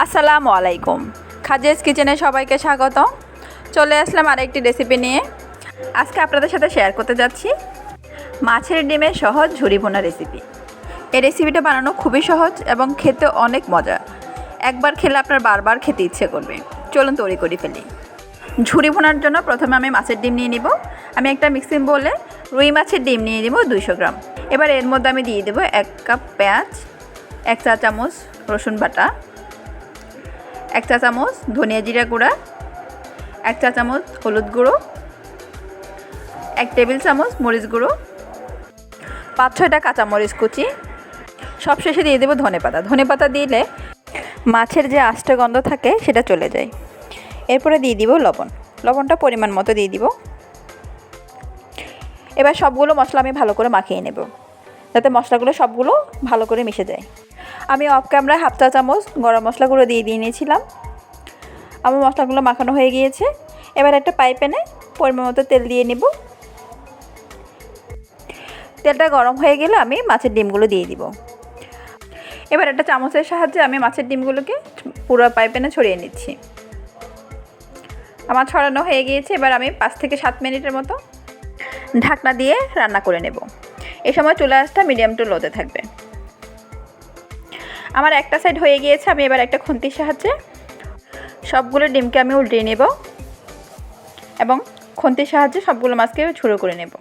আসসালামু আলাইকুম। খাদিজাস কিচেনে সবাইকে স্বাগত। চলে আসলাম আরেকটি রেসিপি নিয়ে। আজকে আপনাদের সাথে শেয়ার করতে যাচ্ছি মাছের ডিমের সহজ ঝুরি ভুনা রেসিপি। এই রেসিপিটা বানানো খুবই সহজ এবং খেতে অনেক মজা। একবার খেলে আপনার বারবার খেতে ইচ্ছে করবে। চলুন তৈরি করে ফেলি। ঝুরি ভুনার জন্য প্রথমে আমি মাছের ডিম নিয়ে নিব। আমি একটা মিক্সিং বোলে রুই মাছের ডিম নিয়ে নিব 200 গ্রাম। এবার এর মধ্যে আমি দিয়ে দেব 1 কাপ পেঁয়াজ, 1 চা চামচ রসুন বাটা, 1 চা চামচ ধনিয়া জিরা গুঁড়া, 1 চা চামচ হলুদ গুঁড়ো, 1 টেবিল চামচ মরিচ গুঁড়ো, 5-6টা কাঁচামরিচ কুচি। সবশেষে দিয়ে দেবো ধনেপাতা। ধনেপাতা দিলে মাছের যে আষ্টে গন্ধ থাকে সেটা চলে যায়। এরপরে দিয়ে দিব লবণ। লবণটা পরিমাণ মতো দিয়ে দিব। এবার সবগুলো মশলা আমি ভালো করে মাখিয়ে নেব, যাতে মশলাগুলো সবগুলো ভালো করে মিশে যায়। আমি অফ ক্যামেরায় 1/2 চা চামচ গরম মশলা গুঁড়ো দিয়ে নিয়েছিলাম। আমার মশলাগুলো মাখানো হয়ে গিয়েছে। এবার একটা পাই প্যানে পরিমাণ মতো তেল দিয়ে নেব। তেলটা গরম হয়ে গেলে আমি মাছের ডিমগুলো দিয়ে দিব। এবার একটা চামচের সাহায্যে আমি মাছের ডিমগুলোকে পুরো পাই প্যানে ছড়িয়ে নিচ্ছি। আমার ছড়ানো হয়ে গিয়েছে। এবার আমি 5 থেকে 7 মিনিটের মতো ঢাকনা দিয়ে রান্না করে নেব। এই সময় চুলা আঁচটা মিডিয়াম টু লোতে থাকবে। আমার একটা সাইড হয়ে গিয়েছে। আমি এবার একটা খুন্তির সাহায্যে সবগুলো ডিমকে আমি উল্টিয়ে নেব এবং খুন্তির সাহায্যে সবগুলো মাছকে ঝুড়ো করে নেব।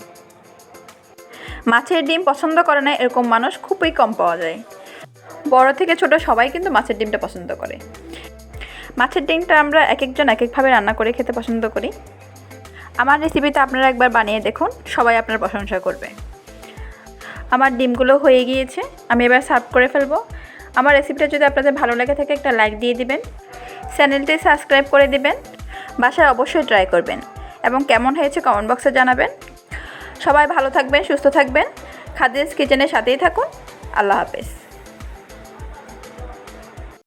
মাছের ডিম পছন্দ করে না এরকম মানুষ খুবই কম পাওয়া যায়। বড় থেকে ছোট সবাই কিন্তু মাছের ডিমটা পছন্দ করে। মাছের ডিমটা আমরা এক একজন এক একভাবে রান্না করে খেতে পছন্দ করি। আমার রেসিপিটা আপনারা একবার বানিয়ে দেখুন, সবাই আপনার প্রশংসা করবে। আমার ডিমগুলো হয়ে গিয়েছে। আমি এবার সার্ভ করে ফেলবো। আমার রেসিপিটা যদি আপনাদের ভালো লাগে থাকে একটা লাইক দিয়ে দিবেন, চ্যানেলটি সাবস্ক্রাইব করে দিবেন, বাসায় অবশ্যই ট্রাই করবেন এবং কেমন হয়েছে কমেন্ট বক্সে জানাবেন। সবাই ভালো থাকবেন, সুস্থ থাকবেন। খাদিজাস কিচেনের সাথেই থাকুন। আল্লাহ হাফেজ।